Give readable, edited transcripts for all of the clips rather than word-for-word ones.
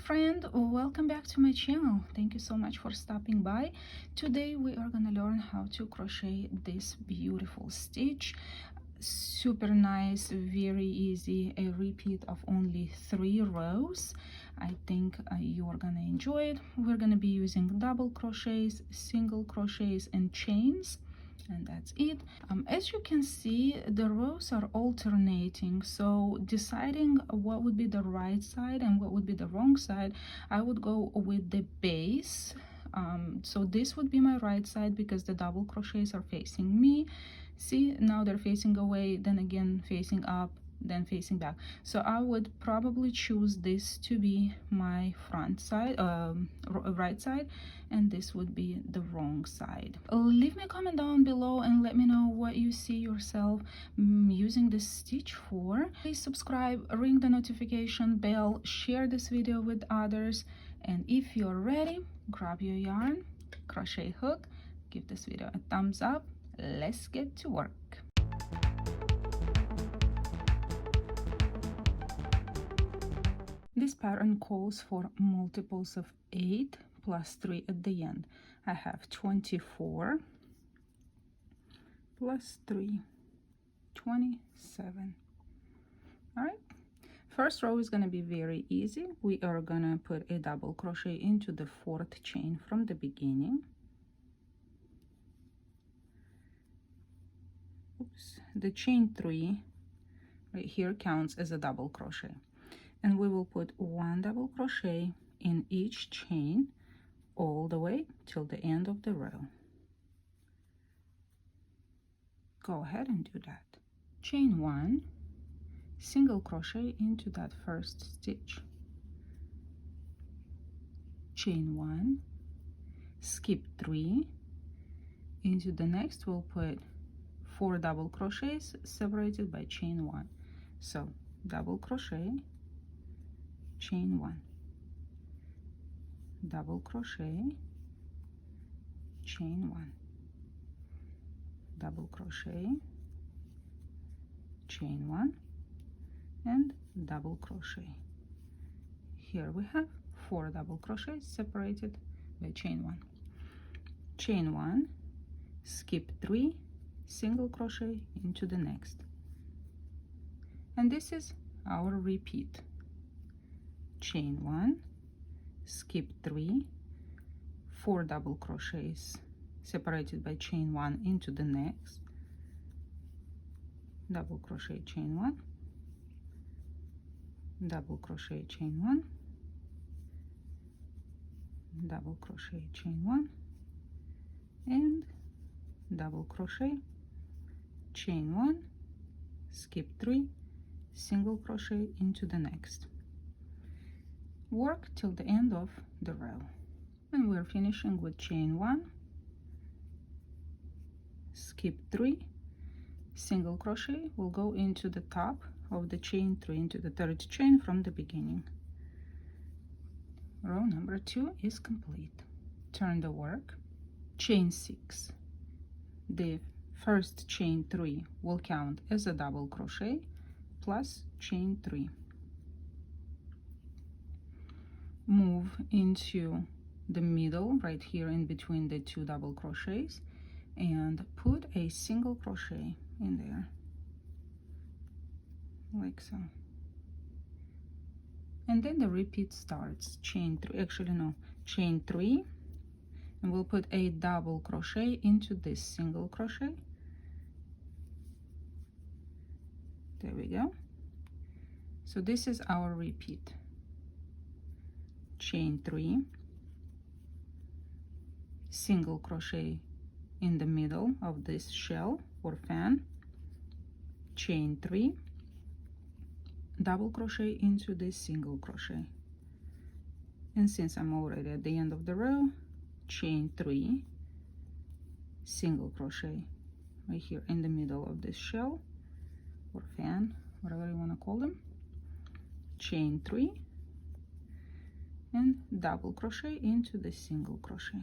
friend, welcome back to my channel. Thank you so much for stopping by. Today we are gonna learn how to crochet this beautiful stitch. Super nice, very easy, a repeat of only 3 rows. I think you are gonna enjoy it. We're gonna be using double crochets, single crochets, and chains, and that's it. As you can see, the rows are alternating, so deciding what would be the right side and what would be the wrong side, I would go with the base. So this would be my right side because the double crochets are facing me. See, now they're facing away, then again facing up, then facing back. So I would probably choose this to be my front side, right side, and this would be the wrong side. Leave me a comment down below and let me know what you see yourself using this stitch for. Please subscribe, ring the notification bell, share this video with others, and if you're ready, grab your yarn, crochet hook, give this video a thumbs up. Let's get to work. This pattern calls for multiples of 8 plus 3 at the end. I have 24 plus 3, 27. All right. First row is going to be very easy. We are going to put a double crochet into the 4th chain from the beginning. Oops. The chain 3 right here counts as a double crochet. And we will put 1 double crochet in each chain all the way till the end of the row. Go ahead and do that. Chain 1, single crochet into that first stitch. Chain 1, skip 3. Into the next we'll put 4 double crochets separated by chain 1. So double crochet, chain 1, double crochet, chain 1, double crochet, chain 1, and double crochet. Here we have 4 double crochets separated by chain 1. Chain 1, skip 3, single crochet into the next. And this is our repeat. Chain 1, skip 3, 4 double crochets separated by chain 1 into the next, double crochet, chain 1, double crochet, chain 1, double crochet, chain 1, and double crochet, chain 1, skip 3, single crochet into the next. Work till the end of the row, and we're finishing with chain 1, skip 3, single crochet will go into the top of the chain 3 into the 3rd chain from the beginning. Row number 2 is complete. Turn the work. Chain 6, the first chain 3 will count as a double crochet plus chain 3. Move into the middle right here in between the 2 double crochets and put a single crochet in there like so, and then the repeat starts. Chain 3, actually no, chain 3, and we'll put a double crochet into this single crochet. There we go. So this is our repeat. Chain 3, single crochet in the middle of this shell or fan, chain 3, double crochet into this single crochet. And since I'm already at the end of the row, chain 3, single crochet right here in the middle of this shell or fan, whatever you want to call them, chain 3, and double crochet into the single crochet.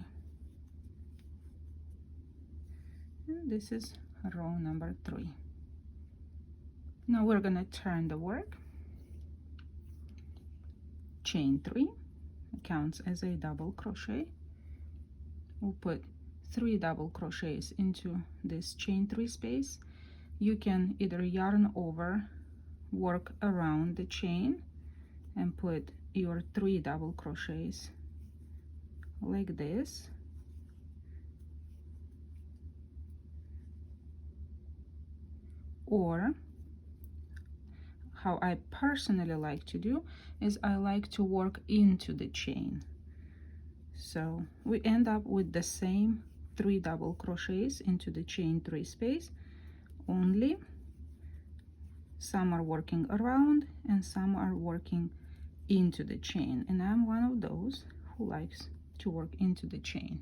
And this is row number 3. Now we're gonna turn the work. Chain 3, counts as a double crochet. We'll put 3 double crochets into this chain 3 space. You can either yarn over, work around the chain, and put your 3 double crochets like this, or how I personally like to do is I like to work into the chain. So we end up with the same 3 double crochets into the chain 3 space, only some are working around and some are working into the chain, and I'm one of those who likes to work into the chain.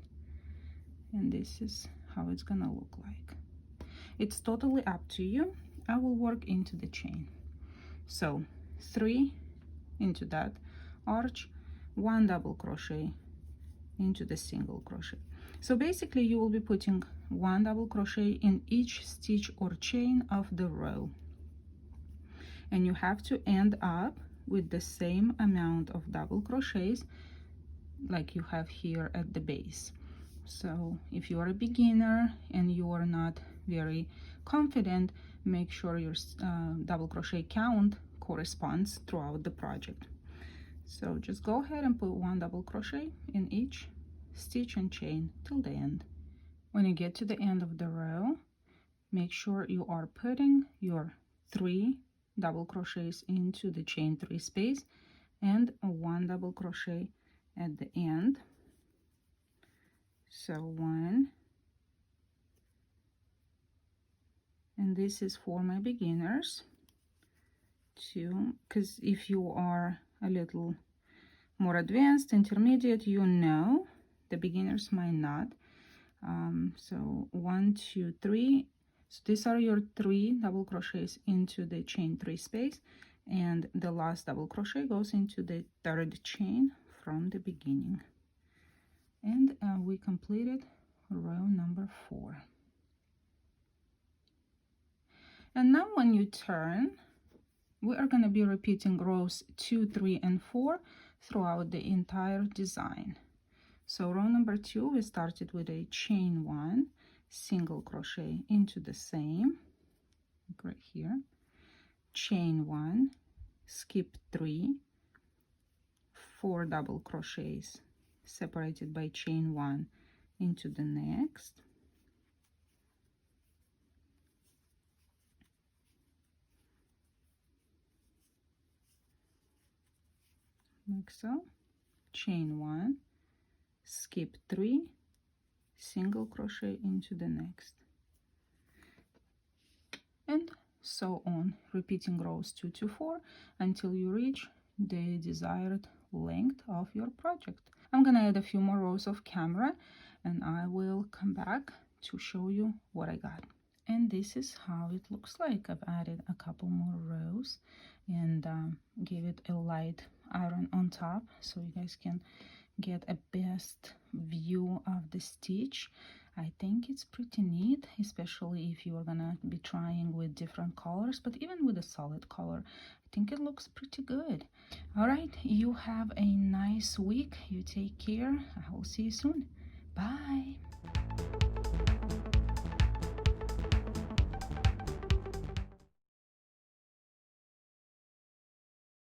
And this is how it's gonna look like. It's totally up to you. I will work into the chain. So 3 into that arch, 1 double crochet into the single crochet. So basically you will be putting 1 double crochet in each stitch or chain of the row, and you have to end up with the same amount of double crochets like you have here at the base. So if you are a beginner and you are not very confident, make sure your double crochet count corresponds throughout the project. So just go ahead and put 1 double crochet in each stitch and chain till the end. When you get to the end of the row, make sure you are putting your 3 double crochets into the chain 3 space and 1 double crochet at the end. So 1, and this is for my beginners. 2, because if you are a little more advanced, intermediate, you know, the beginners might not. So 1, 2, 3. So these are your 3 double crochets into the chain 3 space, and the last double crochet goes into the 3rd chain from the beginning. And we completed row number 4. And now when you turn, we are going to be repeating rows 2, 3, and 4 throughout the entire design. So row number 2, we started with a chain 1, single crochet into the same, right here, chain 1, skip 3, 4 double crochets separated by chain 1 into the next, like so, chain 1, skip 3, single crochet into the next, and so on, repeating rows 2 to 4 until you reach the desired length of your project. I'm gonna add a few more rows of camera and I will come back to show you what I got. And this is how it looks like. I've added a couple more rows and gave it a light iron on top so you guys can get a best view of the stitch. I think it's pretty neat, especially if you are gonna be trying with different colors, but even with a solid color, I think it looks pretty good. All right, you have a nice week. You take care. I will see you soon. Bye.